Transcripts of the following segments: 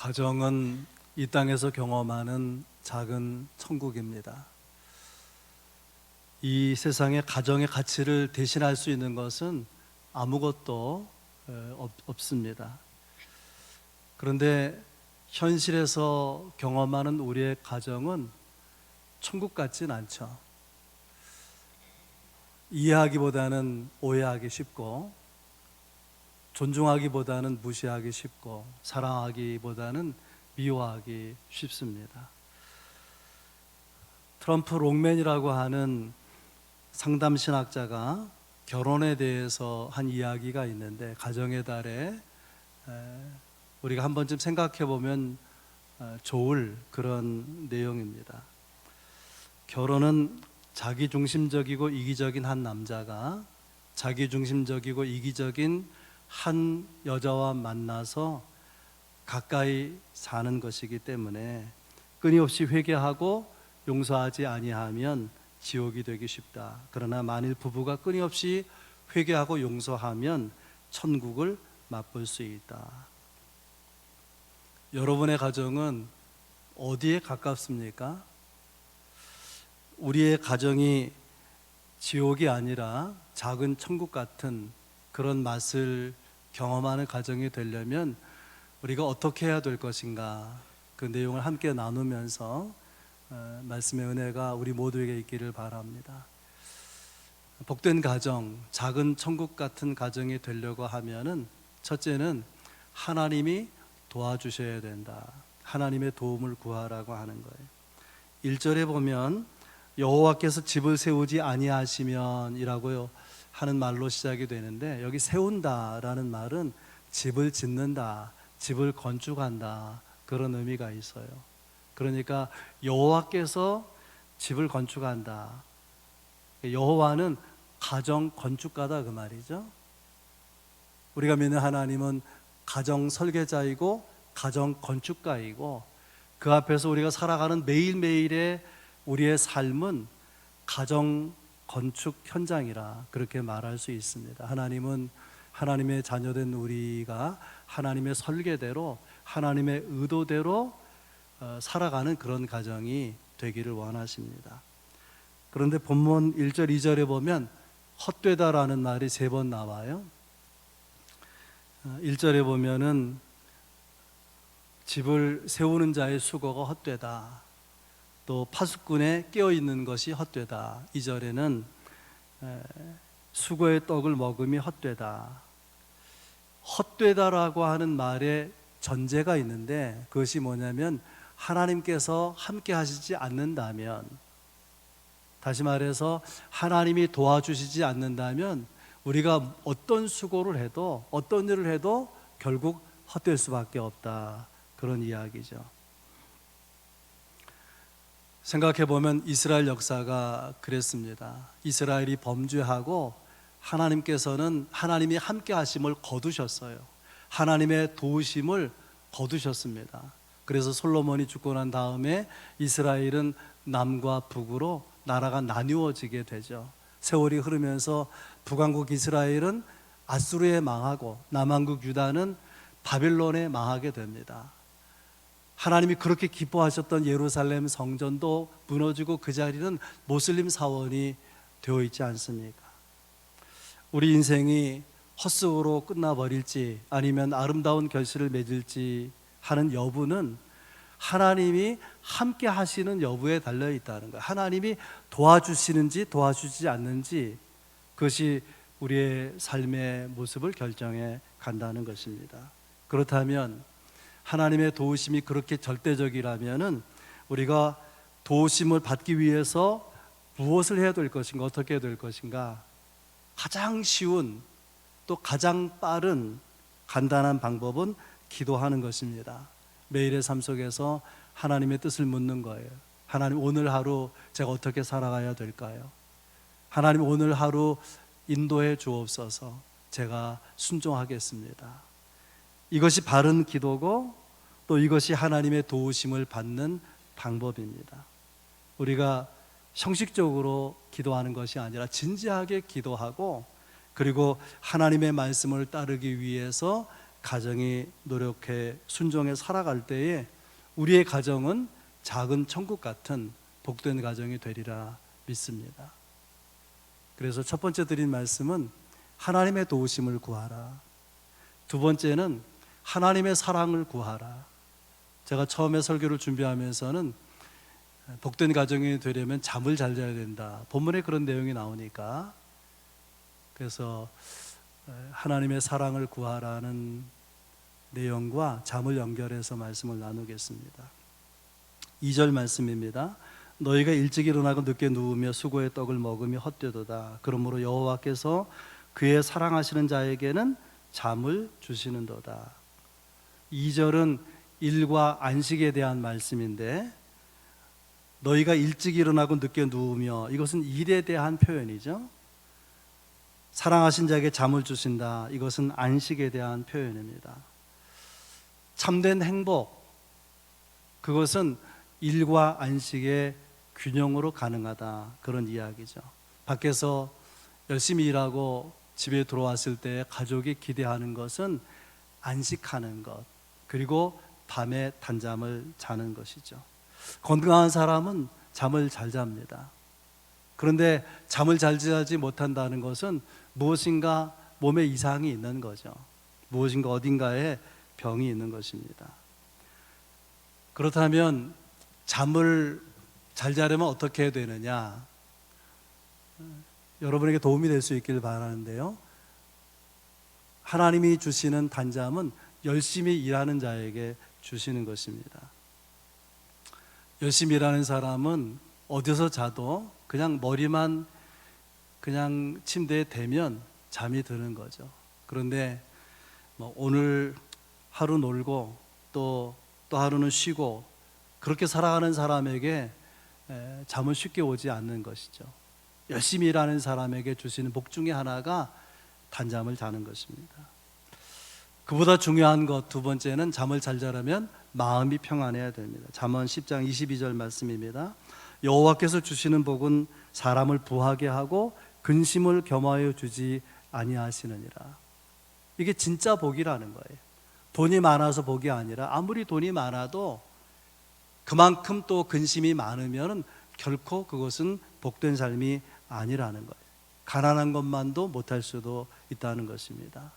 가정은 이 땅에서 경험하는 작은 천국입니다. 이 세상에 가정의 가치를 대신할 수 있는 것은 아무것도 없습니다. 그런데 현실에서 경험하는 우리의 가정은 천국 같진 않죠. 이해하기보다는 오해하기 쉽고, 존중하기보다는 무시하기 쉽고, 사랑하기보다는 미워하기 쉽습니다. 트럼프 롱맨이라고 하는 상담신학자가 결혼에 대해서 한 이야기가 있는데, 가정의 달에 우리가 한 번쯤 생각해 보면 좋을 그런 내용입니다. 결혼은 자기중심적이고 이기적인 한 남자가 자기중심적이고 이기적인 한 여자와 만나서 가까이 사는 것이기 때문에 끊임없이 회개하고 용서하지 아니하면 지옥이 되기 쉽다. 그러나 만일 부부가 끊임없이 회개하고 용서하면 천국을 맛볼 수 있다. 여러분의 가정은 어디에 가깝습니까? 우리의 가정이 지옥이 아니라 작은 천국 같은 그런 맛을 경험하는 가정이 되려면 우리가 어떻게 해야 될 것인가, 그 내용을 함께 나누면서 말씀의 은혜가 우리 모두에게 있기를 바랍니다. 복된 가정, 작은 천국 같은 가정이 되려고 하면은 첫째는 하나님이 도와주셔야 된다. 하나님의 도움을 구하라고 하는 거예요. 1절에 보면 여호와께서 집을 세우지 아니하시면 이라고 하는 말로 시작이 되는데, 여기 세운다라는 말은 집을 짓는다, 집을 건축한다, 그런 의미가 있어요. 그러니까 여호와께서 집을 건축한다. 여호와는 가정 건축가다 그 말이죠. 우리가 믿는 하나님은 가정 설계자이고 가정 건축가이고, 그 앞에서 우리가 살아가는 매일매일의 우리의 삶은 가정 건축 현장이라 그렇게 말할 수 있습니다. 하나님은 하나님의 자녀된 우리가 하나님의 설계대로 하나님의 의도대로 살아가는 그런 가정이 되기를 원하십니다. 그런데 본문 1절 2절에 보면 헛되다라는 말이 3번 나와요. 1절에 보면은 집을 세우는 자의 수고가 헛되다, 또 파수꾼에 깨어있는 것이 헛되다. 2절에는 수고의 떡을 먹음이 헛되다. 헛되다라고 하는 말에 전제가 있는데, 그것이 뭐냐면 하나님께서 함께 하시지 않는다면, 다시 말해서 하나님이 도와주시지 않는다면 우리가 어떤 수고를 해도 어떤 일을 해도 결국 헛될 수밖에 없다, 그런 이야기죠. 생각해보면 이스라엘 역사가 그랬습니다. 이스라엘이 범죄하고 하나님께서는 하나님이 함께 하심을 거두셨어요. 하나님의 도우심을 거두셨습니다. 그래서 솔로몬이 죽고 난 다음에 이스라엘은 남과 북으로 나라가 나뉘어지게 되죠. 세월이 흐르면서 북왕국 이스라엘은 아수르에 망하고 남왕국 유다는 바벨론에 망하게 됩니다. 하나님이 그렇게 기뻐하셨던 예루살렘 성전도 무너지고 그 자리는 모슬림 사원이 되어 있지 않습니까? 우리 인생이 헛수고로 끝나버릴지 아니면 아름다운 결실을 맺을지 하는 여부는 하나님이 함께 하시는 여부에 달려 있다는 거예요. 하나님이 도와주시는지 도와주지 않는지, 그것이 우리의 삶의 모습을 결정해 간다는 것입니다. 그렇다면 하나님의 도우심이 그렇게 절대적이라면은 우리가 도우심을 받기 위해서 무엇을 해야 될 것인가, 어떻게 해야 될 것인가? 가장 쉬운 또 가장 빠른 간단한 방법은 기도하는 것입니다. 매일의 삶 속에서 하나님의 뜻을 묻는 거예요. 하나님, 오늘 하루 제가 어떻게 살아가야 될까요? 하나님, 오늘 하루 인도해 주옵소서. 제가 순종하겠습니다. 이것이 바른 기도고 또 이것이 하나님의 도우심을 받는 방법입니다. 우리가 형식적으로 기도하는 것이 아니라 진지하게 기도하고, 그리고 하나님의 말씀을 따르기 위해서 가정이 노력해 순종해 살아갈 때에 우리의 가정은 작은 천국 같은 복된 가정이 되리라 믿습니다. 그래서 첫 번째 드린 말씀은 하나님의 도우심을 구하라. 두 번째는 하나님의 사랑을 구하라. 제가 처음에 설교를 준비하면서는 복된 가정이 되려면 잠을 잘 자야 된다. 본문에 그런 내용이 나오니까 그래서 하나님의 사랑을 구하라는 내용과 잠을 연결해서 말씀을 나누겠습니다. 2절 말씀입니다. 너희가 일찍 일어나고 늦게 누우며 수고의 떡을 먹으며 헛되도다. 그러므로 여호와께서 그의 사랑하시는 자에게는 잠을 주시는도다. 2절은 일과 안식에 대한 말씀인데 너희가 일찍 일어나고 늦게 누우며, 이것은 일에 대한 표현이죠. 사랑하신 자에게 잠을 주신다. 이것은 안식에 대한 표현입니다. 참된 행복, 그것은 일과 안식의 균형으로 가능하다. 그런 이야기죠. 밖에서 열심히 일하고 집에 들어왔을 때 가족이 기대하는 것은 안식하는 것, 그리고 밤에 단잠을 자는 것이죠. 건강한 사람은 잠을 잘 잡니다. 그런데 잠을 잘 자지 못한다는 것은 무엇인가 몸에 이상이 있는 거죠. 무엇인가 어딘가에 병이 있는 것입니다. 그렇다면 잠을 잘 자려면 어떻게 해야 되느냐? 여러분에게 도움이 될 수 있기를 바라는데요, 하나님이 주시는 단잠은 열심히 일하는 자에게 주시는 것입니다. 열심히 일하는 사람은 어디서 자도 그냥 머리만 그냥 침대에 대면 잠이 드는 거죠. 그런데 오늘 하루 놀고 또 하루는 쉬고 그렇게 살아가는 사람에게 잠은 쉽게 오지 않는 것이죠. 열심히 일하는 사람에게 주시는 복 중에 하나가 단잠을 자는 것입니다. 그보다 중요한 것 두 번째는 잠을 잘 자려면 마음이 평안해야 됩니다. 잠언 10장 22절 말씀입니다. 여호와께서 주시는 복은 사람을 부하게 하고 근심을 겸하여 주지 아니하시느니라. 이게 진짜 복이라는 거예요. 돈이 많아서 복이 아니라 아무리 돈이 많아도 그만큼 또 근심이 많으면 결코 그것은 복된 삶이 아니라는 거예요. 가난한 것만도 못할 수도 있다는 것입니다.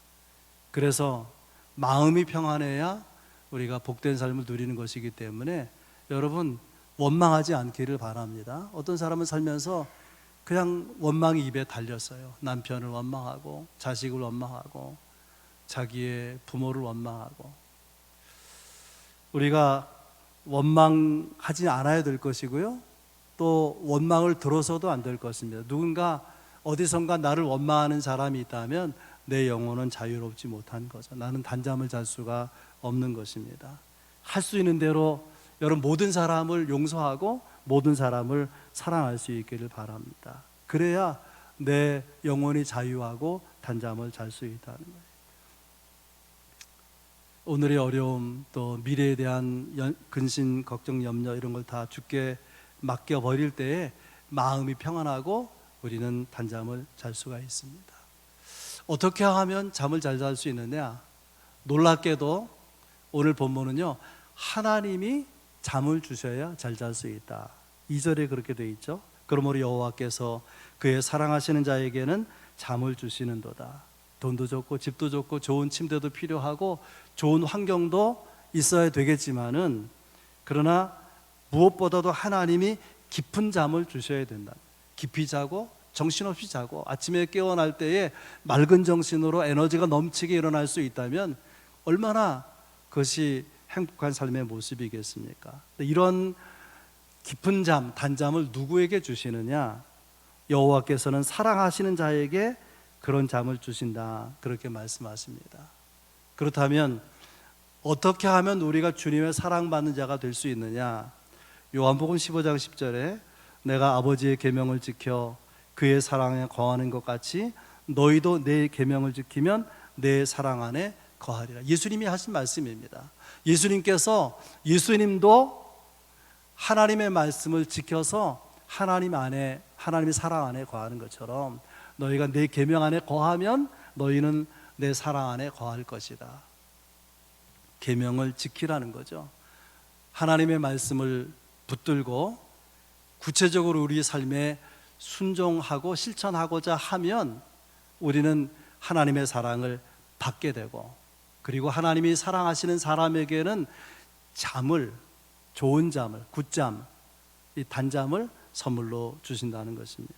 그래서 마음이 평안해야 우리가 복된 삶을 누리는 것이기 때문에 여러분 원망하지 않기를 바랍니다. 어떤 사람은 살면서 그냥 원망이 입에 달렸어요. 남편을 원망하고 자식을 원망하고 자기의 부모를 원망하고. 우리가 원망하지 않아야 될 것이고요, 또 원망을 들어서도 안 될 것입니다. 누군가 어디선가 나를 원망하는 사람이 있다면 내 영혼은 자유롭지 못한 거죠. 나는 단잠을 잘 수가 없는 것입니다. 할 수 있는 대로 여러분 모든 사람을 용서하고 모든 사람을 사랑할 수 있기를 바랍니다. 그래야 내 영혼이 자유하고 단잠을 잘 수 있다는 거예요. 오늘의 어려움, 또 미래에 대한 근심, 걱정, 염려 이런 걸 다 주께 맡겨버릴 때에 마음이 평안하고 우리는 단잠을 잘 수가 있습니다. 어떻게 하면 잠을 잘 잘 수 있느냐? 놀랍게도 오늘 본문은요, 하나님이 잠을 주셔야 잘 잘 수 있다. 2절에 그렇게 되어 있죠. 그러므로 여호와께서 그의 사랑하시는 자에게는 잠을 주시는도다. 돈도 좋고 집도 좋고 좋은 침대도 필요하고 좋은 환경도 있어야 되겠지만은, 그러나 무엇보다도 하나님이 깊은 잠을 주셔야 된다. 깊이 자고 정신없이 자고 아침에 깨어날 때에 맑은 정신으로 에너지가 넘치게 일어날 수 있다면 얼마나 그것이 행복한 삶의 모습이겠습니까? 이런 깊은 잠, 단잠을 누구에게 주시느냐? 여호와께서는 사랑하시는 자에게 그런 잠을 주신다, 그렇게 말씀하십니다. 그렇다면 어떻게 하면 우리가 주님의 사랑받는 자가 될 수 있느냐? 요한복음 15장 10절에 내가 아버지의 계명을 지켜 그의 사랑에 거하는 것 같이 너희도 내 계명을 지키면 내 사랑 안에 거하리라. 예수님이 하신 말씀입니다. 예수님도 하나님의 말씀을 지켜서 하나님 안에, 하나님의 사랑 안에 거하는 것처럼 너희가 내 계명 안에 거하면 너희는 내 사랑 안에 거할 것이다. 계명을 지키라는 거죠. 하나님의 말씀을 붙들고 구체적으로 우리 삶에 순종하고 실천하고자 하면 우리는 하나님의 사랑을 받게 되고, 그리고 하나님이 사랑하시는 사람에게는 잠을, 좋은 잠을, 굿잠, 이 단잠을 선물로 주신다는 것입니다.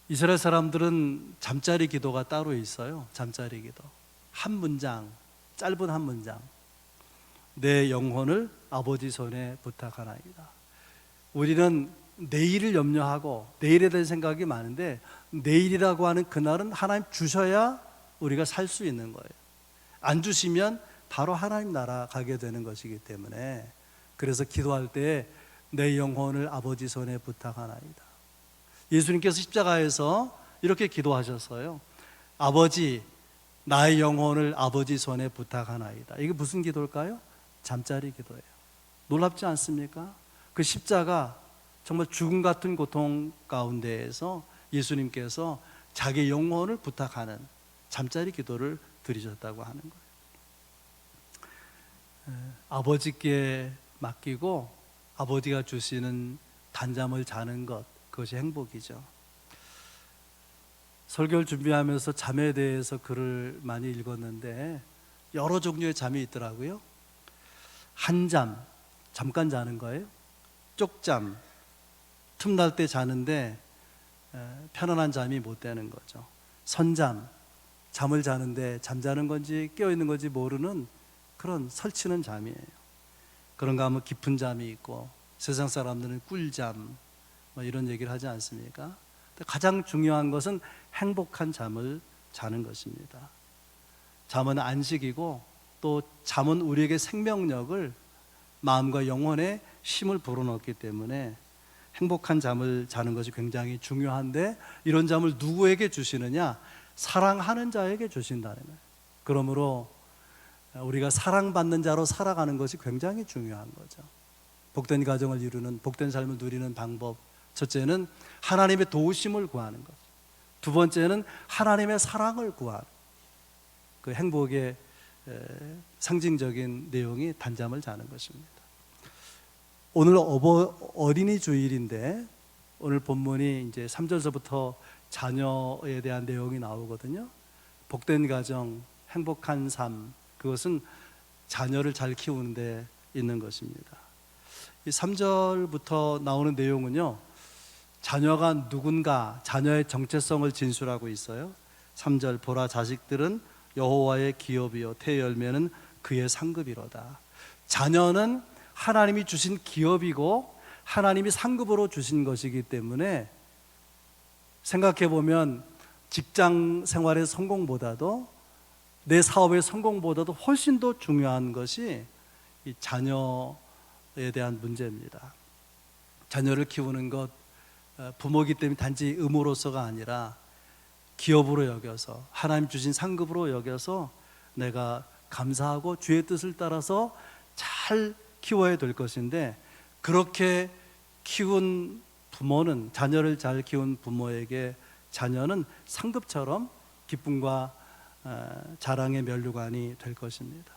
이스라엘 사람들은 잠자리 기도가 따로 있어요. 잠자리 기도. 한 문장, 짧은 한 문장. 내 영혼을 아버지 손에 부탁하나이다. 우리는 내일을 염려하고 내일에 대한 생각이 많은데, 내일이라고 하는 그날은 하나님 주셔야 우리가 살 수 있는 거예요. 안 주시면 바로 하나님 나라 가게 되는 것이기 때문에, 그래서 기도할 때 내 영혼을 아버지 손에 부탁하나이다. 예수님께서 십자가에서 이렇게 기도하셨어요. 아버지, 나의 영혼을 아버지 손에 부탁하나이다. 이게 무슨 기도일까요? 잠자리 기도예요. 놀랍지 않습니까? 그 십자가, 정말 죽음 같은 고통 가운데에서 예수님께서 자기 영혼을 부탁하는 잠자리 기도를 드리셨다고 하는 거예요. 아버지께 맡기고 아버지가 주시는 단잠을 자는 것, 그것이 행복이죠. 설교를 준비하면서 잠에 대해서 글을 많이 읽었는데 여러 종류의 잠이 있더라고요. 한잠, 잠깐 자는 거예요. 쪽잠, 틈날 때 자는데 편안한 잠이 못 되는 거죠. 선잠, 잠을 자는데 잠자는 건지 깨어있는 건지 모르는 그런 설치는 잠이에요. 그런가 하면 깊은 잠이 있고, 세상 사람들은 꿀잠 이런 얘기를 하지 않습니까? 가장 중요한 것은 행복한 잠을 자는 것입니다. 잠은 안식이고, 또 잠은 우리에게 생명력을, 마음과 영혼에 힘을 불어넣기 때문에 행복한 잠을 자는 것이 굉장히 중요한데, 이런 잠을 누구에게 주시느냐? 사랑하는 자에게 주신다는 거예요. 그러므로 우리가 사랑받는 자로 살아가는 것이 굉장히 중요한 거죠. 복된 가정을 이루는, 복된 삶을 누리는 방법, 첫째는 하나님의 도우심을 구하는 것, 두 번째는 하나님의 사랑을 구하는, 그 행복의 상징적인 내용이 단잠을 자는 것입니다. 오늘 어린이 주일인데, 오늘 본문이 이제 3절서부터 자녀에 대한 내용이 나오거든요. 복된 가정, 행복한 삶, 그것은 자녀를 잘 키우는 데 있는 것입니다. 이 3절부터 나오는 내용은요, 자녀가 누군가, 자녀의 정체성을 진술하고 있어요. 3절, 보라 자식들은 여호와의 기업이요 태 열매는 그의 상급이로다. 자녀는 하나님이 주신 기업이고 하나님이 상급으로 주신 것이기 때문에, 생각해 보면 직장 생활의 성공보다도, 내 사업의 성공보다도 훨씬 더 중요한 것이 이 자녀에 대한 문제입니다. 자녀를 키우는 것, 부모이기 때문에 단지 의무로서가 아니라 기업으로 여겨서, 하나님 주신 상급으로 여겨서 내가 감사하고 주의 뜻을 따라서 잘 키워야 될 것인데, 그렇게 키운 부모는, 자녀를 잘 키운 부모에게 자녀는 상급처럼 기쁨과 자랑의 면류관이 될 것입니다.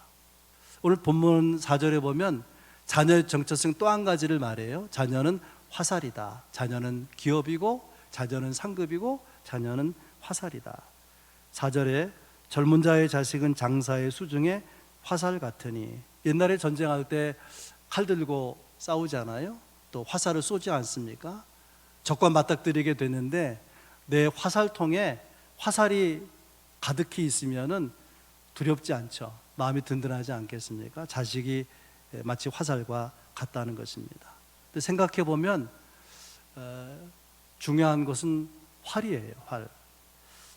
오늘 본문 4절에 보면 자녀의 정체성 또 한 가지를 말해요. 자녀는 화살이다. 자녀는 기업이고, 자녀는 상급이고, 자녀는 화살이다. 4절에 젊은 자의 자식은 장사의 수중에 화살 같으니, 옛날에 전쟁할 때 칼 들고 싸우잖아요. 또 화살을 쏘지 않습니까? 적과 맞닥뜨리게 되는데 내 화살통에 화살이 가득히 있으면은 두렵지 않죠. 마음이 든든하지 않겠습니까? 자식이 마치 화살과 같다는 것입니다. 근데 생각해 보면 중요한 것은 활이에요. 활.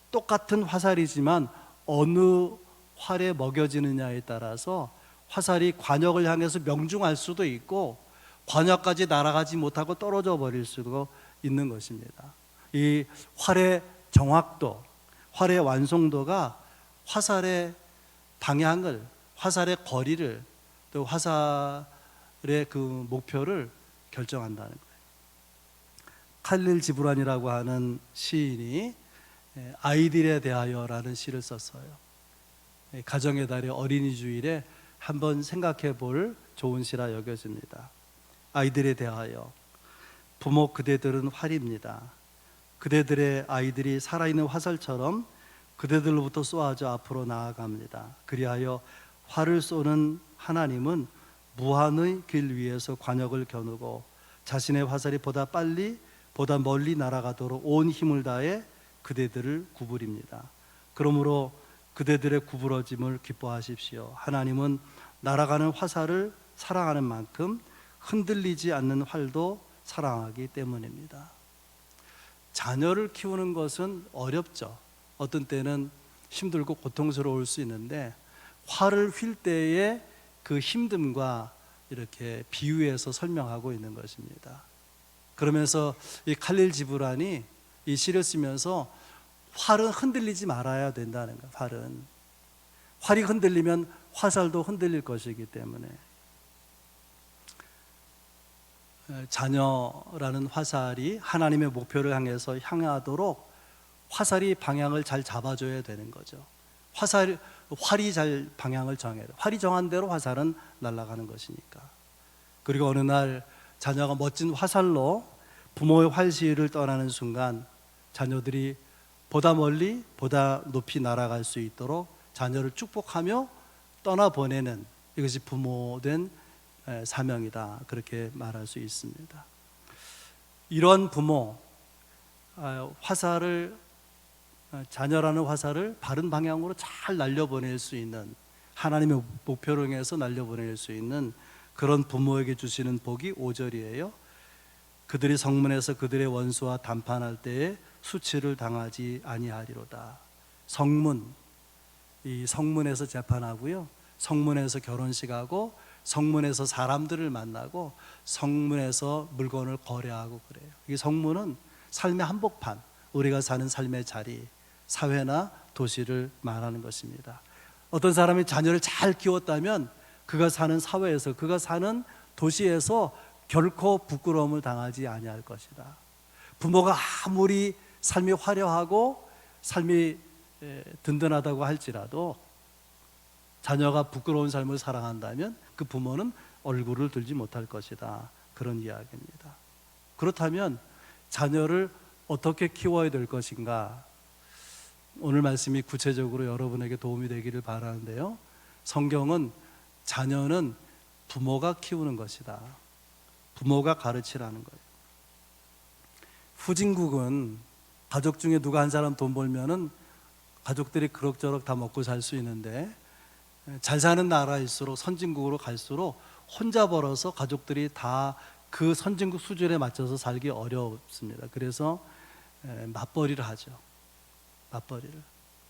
똑같은 화살이지만 어느 활에 먹여지느냐에 따라서 화살이 관역을 향해서 명중할 수도 있고, 관역까지 날아가지 못하고 떨어져 버릴 수도 있는 것입니다. 이 활의 정확도, 활의 완성도가 화살의 방향을, 화살의 거리를, 또 화살의 그 목표를 결정한다는 거예요. 칼릴 지브란이라고 하는 시인이 아이들에 대하여라는 시를 썼어요. 가정의 달의 어린이 주일에 한번 생각해 볼 좋은 시라 여겨집니다. 아이들에 대하여 부모 그대들은 활입니다. 그대들의 아이들이 살아있는 화살처럼 그대들로부터 쏘아져 앞으로 나아갑니다. 그리하여 활을 쏘는 하나님은 무한의 길 위에서 관역을 겨누고 자신의 화살이 보다 빨리 보다 멀리 날아가도록 온 힘을 다해 그대들을 구부립니다. 그러므로 그대들의 구부러짐을 기뻐하십시오. 하나님은 날아가는 화살을 사랑하는 만큼 흔들리지 않는 활도 사랑하기 때문입니다. 자녀를 키우는 것은 어렵죠. 어떤 때는 힘들고 고통스러울 수 있는데 활을 휠 때의 그 힘듦과 이렇게 비유해서 설명하고 있는 것입니다. 그러면서 이 칼릴 지브란이 이 시를 쓰면서 활은 흔들리지 말아야 된다는 거예요. 활이 흔들리면 화살도 흔들릴 것이기 때문에 자녀라는 화살이 하나님의 목표를 향해서 향하도록 화살이 방향을 잘 잡아줘야 되는 거죠. 활이 잘 방향을 정해야 돼요. 활이 정한 대로 화살은 날아가는 것이니까. 그리고 어느 날 자녀가 멋진 화살로 부모의 활시위를 떠나는 순간 자녀들이 보다 멀리 보다 높이 날아갈 수 있도록 자녀를 축복하며 떠나보내는, 이것이 부모된 사명이다, 그렇게 말할 수 있습니다. 이런 부모, 자녀라는 화살을 바른 방향으로 잘 날려보낼 수 있는, 하나님의 목표를 향해서 날려보낼 수 있는 그런 부모에게 주시는 복이 5절이에요. 그들이 성문에서 그들의 원수와 담판할 때에 수치를 당하지 아니하리로다. 성문, 이 성문에서 재판하고요, 성문에서 결혼식하고, 성문에서 사람들을 만나고, 성문에서 물건을 거래하고 그래요. 이 성문은 삶의 한복판, 우리가 사는 삶의 자리, 사회나 도시를 말하는 것입니다. 어떤 사람이 자녀를 잘 키웠다면 그가 사는 사회에서, 그가 사는 도시에서 결코 부끄러움을 당하지 아니할 것이다. 부모가 아무리 삶이 화려하고 삶이 든든하다고 할지라도 자녀가 부끄러운 삶을 살아간다면 그 부모는 얼굴을 들지 못할 것이다, 그런 이야기입니다. 그렇다면 자녀를 어떻게 키워야 될 것인가? 오늘 말씀이 구체적으로 여러분에게 도움이 되기를 바라는데요, 성경은 자녀는 부모가 키우는 것이다, 부모가 가르치라는 거예요. 후진국은 가족 중에 누가 한 사람 돈 벌면은 가족들이 그럭저럭 다 먹고 살 수 있는데, 잘 사는 나라일수록, 선진국으로 갈수록 혼자 벌어서 가족들이 다 그 선진국 수준에 맞춰서 살기 어렵습니다. 그래서 맞벌이를 하죠. 맞벌이를.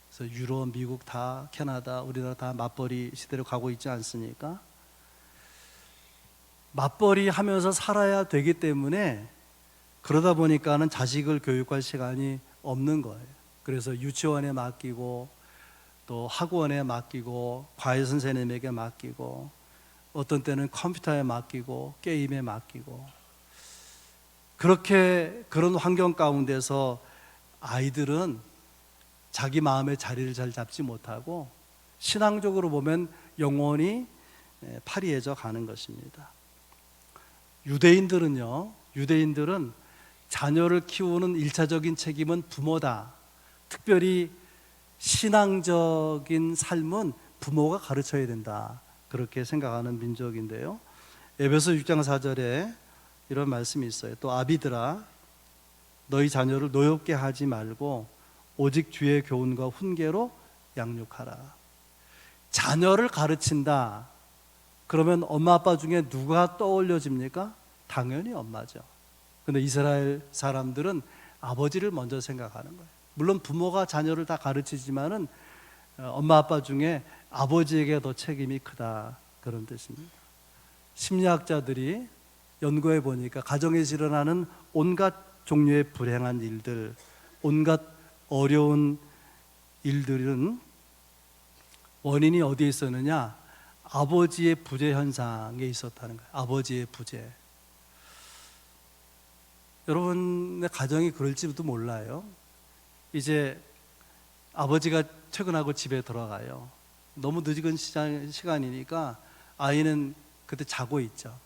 그래서 유럽, 미국 다, 캐나다, 우리나라 다 맞벌이 시대로 가고 있지 않습니까? 맞벌이 하면서 살아야 되기 때문에, 그러다 보니까는 자식을 교육할 시간이 없는 거예요. 그래서 유치원에 맡기고, 또 학원에 맡기고, 과외 선생님에게 맡기고, 어떤 때는 컴퓨터에 맡기고, 게임에 맡기고, 그런 환경 가운데서 아이들은 자기 마음의 자리를 잘 잡지 못하고 신앙적으로 보면 영원히 파리해져 가는 것입니다. 유대인들은 자녀를 키우는 1차적인 책임은 부모다. 특별히 신앙적인 삶은 부모가 가르쳐야 된다, 그렇게 생각하는 민족인데요, 에베소 6장 4절에 이런 말씀이 있어요. 또 아비들아, 너희 자녀를 노엽게 하지 말고 오직 주의 교훈과 훈계로 양육하라. 자녀를 가르친다 그러면 엄마 아빠 중에 누가 떠올려집니까? 당연히 엄마죠. 근데 이스라엘 사람들은 아버지를 먼저 생각하는 거예요. 물론 부모가 자녀를 다 가르치지만은 엄마 아빠 중에 아버지에게 더 책임이 크다, 그런 뜻입니다. 심리학자들이 연구해 보니까 가정에서 일어나는 온갖 종류의 불행한 일들, 온갖 어려운 일들은 원인이 어디에 있었느냐? 아버지의 부재 현상에 있었다는 거예요. 아버지의 부재. 여러분의 가정이 그럴지도 몰라요. 이제 아버지가 퇴근하고 집에 들어가요. 너무 늦은 시간이니까 아이는 그때 자고 있죠.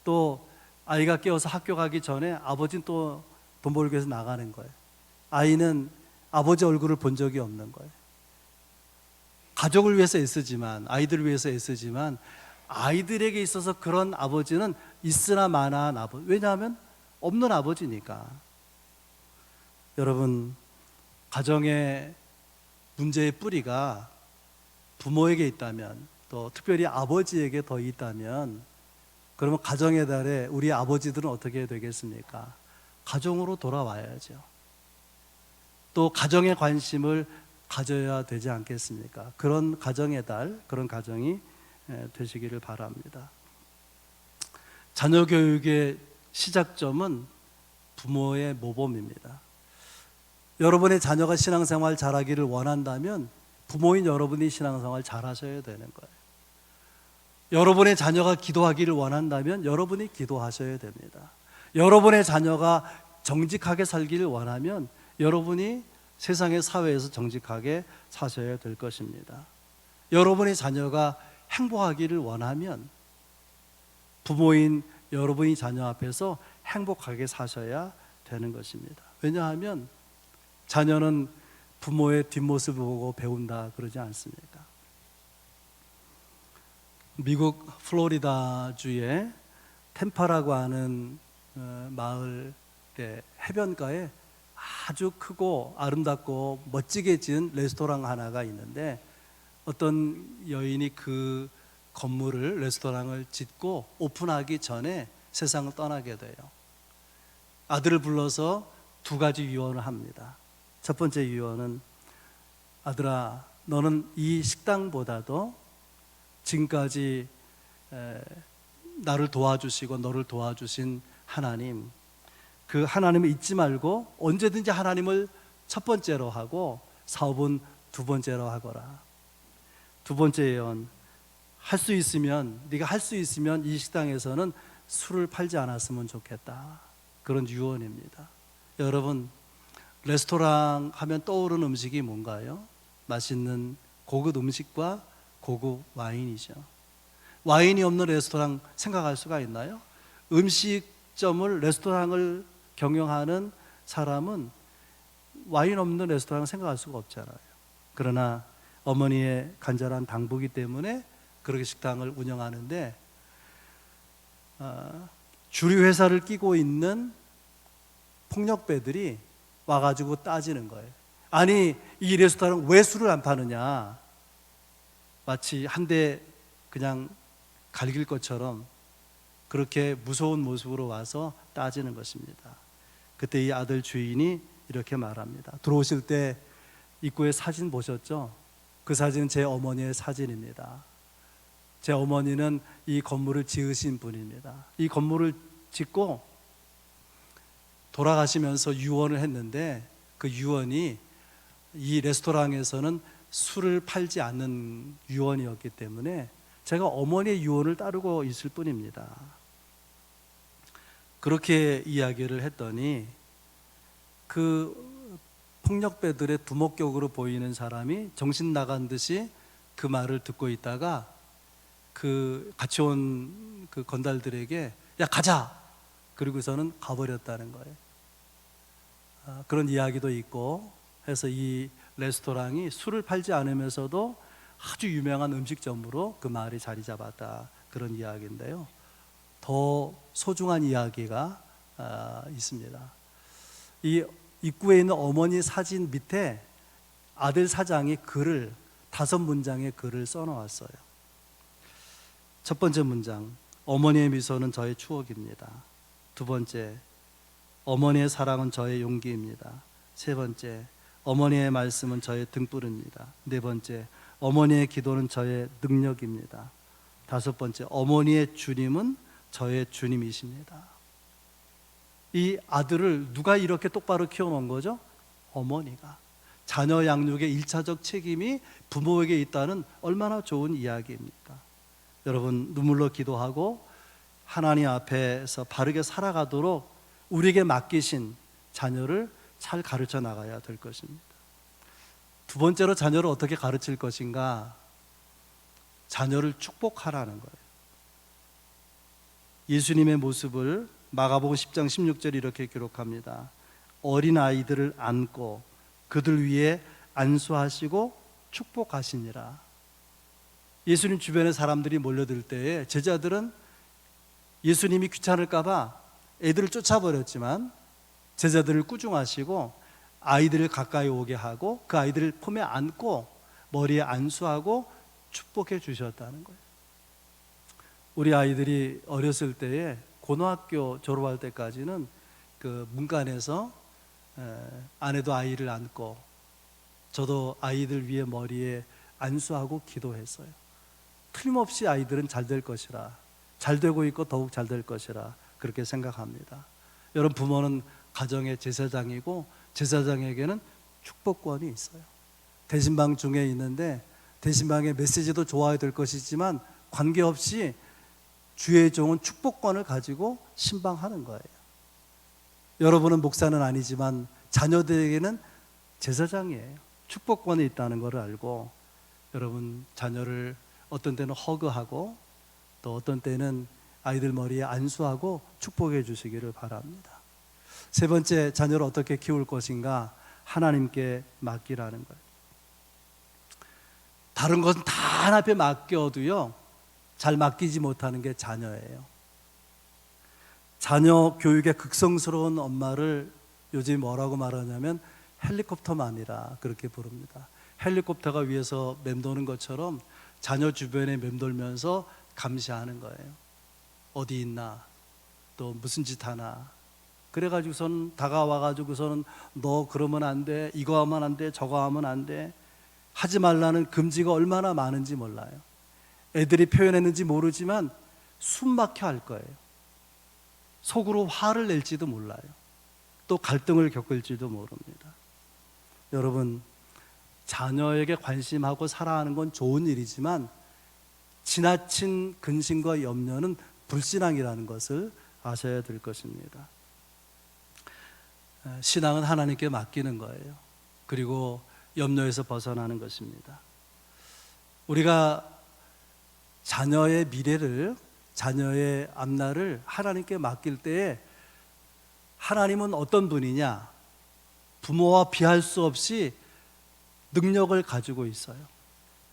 또 아이가 깨어서 학교 가기 전에 아버지는 또 돈 벌기 위해서 나가는 거예요. 아이는 아버지 얼굴을 본 적이 없는 거예요. 가족을 위해서 애쓰지만, 아이들을 위해서 애쓰지만 아이들에게 있어서 그런 아버지는 있으나 마나한 아버지. 왜냐하면 없는 아버지니까. 여러분, 가정의 문제의 뿌리가 부모에게 있다면, 또 특별히 아버지에게 더 있다면, 그러면 가정의 달에 우리 아버지들은 어떻게 되겠습니까? 가정으로 돌아와야죠. 또 가정의 관심을 가져야 되지 않겠습니까? 그런 가정의 달, 그런 가정이 되시기를 바랍니다. 자녀 교육의 시작점은 부모의 모범입니다. 여러분의 자녀가 신앙생활 잘하기를 원한다면 부모인 여러분이 신앙생활 잘하셔야 되는 거예요. 여러분의 자녀가 기도하기를 원한다면 여러분이 기도하셔야 됩니다. 여러분의 자녀가 정직하게 살기를 원하면 여러분이 세상의 사회에서 정직하게 사셔야 될 것입니다. 여러분의 자녀가 행복하기를 원하면 부모인 여러분이 자녀 앞에서 행복하게 사셔야 되는 것입니다. 왜냐하면 자녀는 부모의 뒷모습을 보고 배운다 그러지 않습니까? 미국 플로리다주의 템파라고 하는 마을의 해변가에 아주 크고 아름답고 멋지게 지은 레스토랑 하나가 있는데, 어떤 여인이 그 건물을, 레스토랑을 짓고 오픈하기 전에 세상을 떠나게 돼요. 아들을 불러서 두 가지 유언을 합니다. 첫 번째 유언은, 아들아, 너는 이 식당보다도 지금까지 나를 도와주시고 너를 도와주신 하나님, 그 하나님을 잊지 말고 언제든지 하나님을 첫 번째로 하고 사업은 두 번째로 하거라. 두 번째 예언, 네가 할 수 있으면 이 식당에서는 술을 팔지 않았으면 좋겠다. 그런 유언입니다. 여러분, 레스토랑 하면 떠오르는 음식이 뭔가요? 맛있는 고급 음식과 고급 와인이죠. 와인이 없는 레스토랑 생각할 수가 있나요? 음식점을, 레스토랑을 경영하는 사람은 와인 없는 레스토랑 생각할 수가 없잖아요. 그러나 어머니의 간절한 당부기 때문에 그렇게 식당을 운영하는데, 주류회사를 끼고 있는 폭력배들이 와가지고 따지는 거예요. 아니, 이 레스토랑 왜 술을 안 파느냐, 마치 한 대 그냥 갈길 것처럼 그렇게 무서운 모습으로 와서 따지는 것입니다. 그때 이 아들 주인이 이렇게 말합니다. 들어오실 때 입구에 사진 보셨죠? 그 사진은 제 어머니의 사진입니다. 제 어머니는 이 건물을 지으신 분입니다. 이 건물을 짓고 돌아가시면서 유언을 했는데, 그 유언이 이 레스토랑에서는 술을 팔지 않는 유언이었기 때문에 제가 어머니의 유언을 따르고 있을 뿐입니다. 그렇게 이야기를 했더니 그 폭력배들의 두목격으로 보이는 사람이 정신 나간 듯이 그 말을 듣고 있다가 그 같이 온 그 건달들에게 야 가자! 그리고서는 가버렸다는 거예요. 그런 이야기도 있고 해서 이 레스토랑이 술을 팔지 않으면서도 아주 유명한 음식점으로 그 마을이 자리 잡았다, 그런 이야기인데요. 더 소중한 이야기가 있습니다. 이 입구에 있는 어머니 사진 밑에 아들 사장이 글을 5문장의 글을 써놓았어요. 첫 번째 문장, 어머니의 미소는 저의 추억입니다. 두 번째, 어머니의 사랑은 저의 용기입니다. 세 번째, 어머니의 말씀은 저의 등불입니다. 네 번째, 어머니의 기도는 저의 능력입니다. 다섯 번째, 어머니의 주님은 저의 주님이십니다. 이 아들을 누가 이렇게 똑바로 키워놓은 거죠? 어머니가. 자녀 양육의 1차적 책임이 부모에게 있다는 얼마나 좋은 이야기입니까? 여러분, 눈물로 기도하고 하나님 앞에서 바르게 살아가도록 우리에게 맡기신 자녀를 잘 가르쳐 나가야 될 것입니다. 두 번째로 자녀를 어떻게 가르칠 것인가? 자녀를 축복하라는 거예요. 예수님의 모습을 마가복음 10장 16절이 이렇게 기록합니다. 어린 아이들을 안고 그들 위에 안수하시고 축복하시니라. 예수님 주변에 사람들이 몰려들 때에 제자들은 예수님이 귀찮을까 봐 애들을 쫓아버렸지만 제자들을 꾸중하시고 아이들을 가까이 오게 하고 그 아이들을 품에 안고 머리에 안수하고 축복해 주셨다는 거예요. 우리 아이들이 어렸을 때에 고등학교 졸업할 때까지는 그 문간에서 아내도 아이를 안고 저도 아이들 위에 머리에 안수하고 기도했어요. 틀림없이 아이들은 잘 될 것이라, 잘 되고 있고 더욱 잘 될 것이라 그렇게 생각합니다. 여러분, 부모는 가정의 제사장이고 제사장에게는 축복권이 있어요. 대신방 중에 있는데 대신방의 메시지도 좋아야 될 것이지만 관계없이 주의 종은 축복권을 가지고 신방하는 거예요. 여러분은 목사는 아니지만 자녀들에게는 제사장이에요. 축복권이 있다는 것을 알고 여러분 자녀를 어떤 때는 허그하고 또 어떤 때는 아이들 머리에 안수하고 축복해 주시기를 바랍니다. 세 번째, 자녀를 어떻게 키울 것인가? 하나님께 맡기라는 거예요. 다른 것은 다 하나님께 맡겨도요 잘 맡기지 못하는 게 자녀예요. 자녀 교육에 극성스러운 엄마를 요즘 뭐라고 말하냐면 헬리콥터맘이라 그렇게 부릅니다. 헬리콥터가 위에서 맴도는 것처럼 자녀 주변에 맴돌면서 감시하는 거예요. 어디 있나, 또 무슨 짓 하나. 그래가지고서는 다가와가지고서는 너 그러면 안 돼, 이거 하면 안 돼, 저거 하면 안 돼, 하지 말라는 금지가 얼마나 많은지 몰라요. 애들이 표현했는지 모르지만 숨 막혀 할 거예요. 속으로 화를 낼지도 몰라요. 또 갈등을 겪을지도 모릅니다. 여러분, 자녀에게 관심하고 사랑하는 건 좋은 일이지만 지나친 근심과 염려는 불신앙이라는 것을 아셔야 될 것입니다. 신앙은 하나님께 맡기는 거예요. 그리고 염려에서 벗어나는 것입니다. 우리가 자녀의 미래를, 자녀의 앞날을 하나님께 맡길 때에 하나님은 어떤 분이냐? 부모와 비할 수 없이 능력을 가지고 있어요.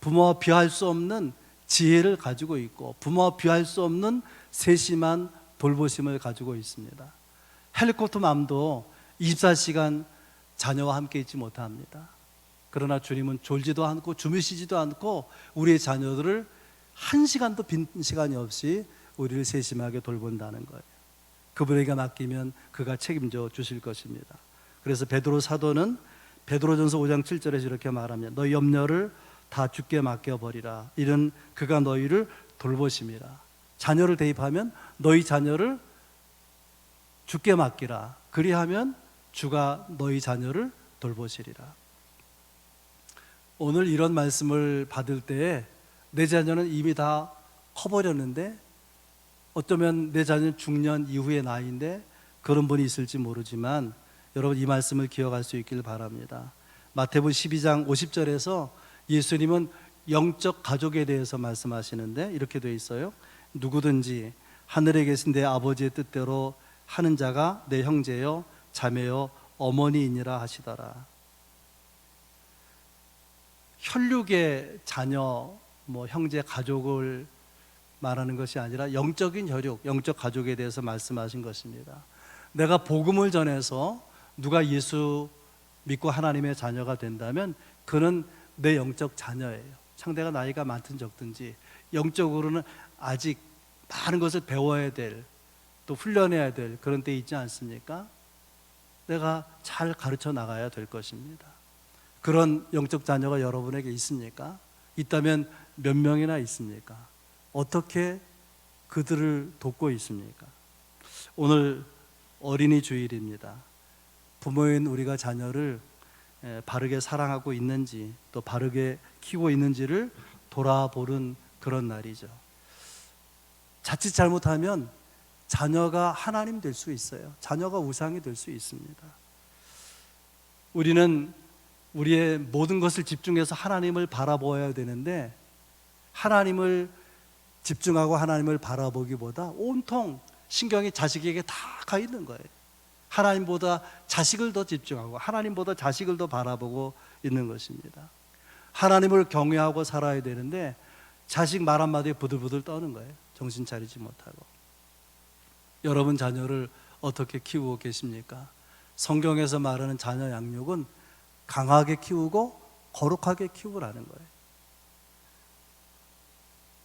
부모와 비할 수 없는 지혜를 가지고 있고 부모와 비할 수 없는 세심한 돌보심을 가지고 있습니다. 헬리콥터 맘도 24시간 자녀와 함께 있지 못합니다. 그러나 주님은 졸지도 않고 주무시지도 않고 우리의 자녀들을 한 시간도 빈 시간이 없이 우리를 세심하게 돌본다는 거예요. 그분에게 맡기면 그가 책임져 주실 것입니다. 그래서 베드로 사도는 베드로전서 5장 7절에서 이렇게 말하면 너희 염려를 다 주께 맡겨버리라. 이는 그가 너희를 돌보심이라. 자녀를 대입하면 너희 자녀를 주께 맡기라. 그리하면 주가 너희 자녀를 돌보시리라. 오늘 이런 말씀을 받을 때에 내 자녀는 이미 다 커버렸는데 어쩌면 내 자녀는 중년 이후의 나이인데 그런 분이 있을지 모르지만 여러분 이 말씀을 기억할 수 있기를 바랍니다. 마태복음 12장 50절에서 예수님은 영적 가족에 대해서 말씀하시는데 이렇게 되어 있어요. 누구든지 하늘에 계신 내 아버지의 뜻대로 하는 자가 내 형제요 자매요 어머니이니라 하시더라. 혈육의 자녀, 형제, 가족을 말하는 것이 아니라 영적인 혈육, 영적 가족에 대해서 말씀하신 것입니다. 내가 복음을 전해서 누가 예수 믿고 하나님의 자녀가 된다면 그는 내 영적 자녀예요. 상대가 나이가 많든 적든지 영적으로는 아직 많은 것을 배워야 될, 또 훈련해야 될 그런 때 있지 않습니까? 내가 잘 가르쳐 나가야 될 것입니다. 그런 영적 자녀가 여러분에게 있습니까? 있다면 몇 명이나 있습니까? 어떻게 그들을 돕고 있습니까? 오늘 어린이 주일입니다. 부모인 우리가 자녀를 바르게 사랑하고 있는지 또 바르게 키우고 있는지를 돌아보는 그런 날이죠. 자칫 잘못하면 자녀가 하나님 될 수 있어요. 자녀가 우상이 될 수 있습니다. 우리는 우리의 모든 것을 집중해서 하나님을 바라보아야 되는데 하나님을 집중하고 하나님을 바라보기보다 온통 신경이 자식에게 다 가 있는 거예요. 하나님보다 자식을 더 집중하고 하나님보다 자식을 더 바라보고 있는 것입니다. 하나님을 경외하고 살아야 되는데 자식 말 한마디에 부들부들 떠는 거예요. 정신 차리지 못하고. 여러분 자녀를 어떻게 키우고 계십니까? 성경에서 말하는 자녀 양육은 강하게 키우고 거룩하게 키우라는 거예요.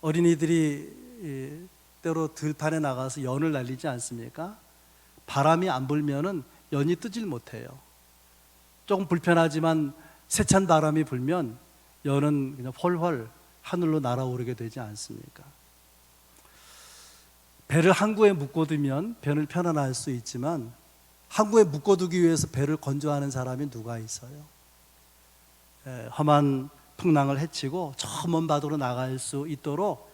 어린이들이 때로 들판에 나가서 연을 날리지 않습니까? 바람이 안 불면은 연이 뜨질 못해요. 조금 불편하지만 세찬 바람이 불면 연은 그냥 훨훨 하늘로 날아오르게 되지 않습니까? 배를 항구에 묶어두면 배는 편안할 수 있지만 항구에 묶어두기 위해서 배를 건조하는 사람이 누가 있어요? 험한 풍랑을 헤치고 저 먼 바다로 나갈 수 있도록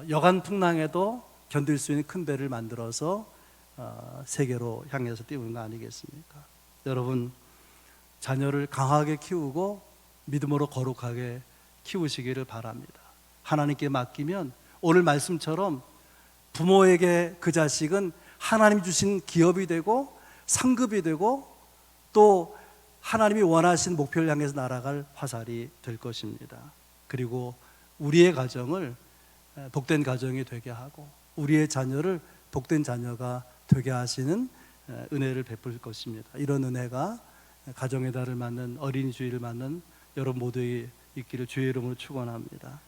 여간 풍랑에도 견딜 수 있는 큰 배를 만들어서 세계로 향해서 띄우는 거 아니겠습니까? 여러분 자녀를 강하게 키우고 믿음으로 거룩하게 키우시기를 바랍니다. 하나님께 맡기면 오늘 말씀처럼 부모에게 그 자식은 하나님 주신 기업이 되고 상급이 되고 또 하나님이 원하신 목표를 향해서 날아갈 화살이 될 것입니다. 그리고 우리의 가정을 복된 가정이 되게 하고 우리의 자녀를 복된 자녀가 되게 하시는 은혜를 베풀 것입니다. 이런 은혜가 가정의 달을 맞는 어린이 주일을 맞는 여러분 모두에게 있기를 주의 이름으로 축원합니다.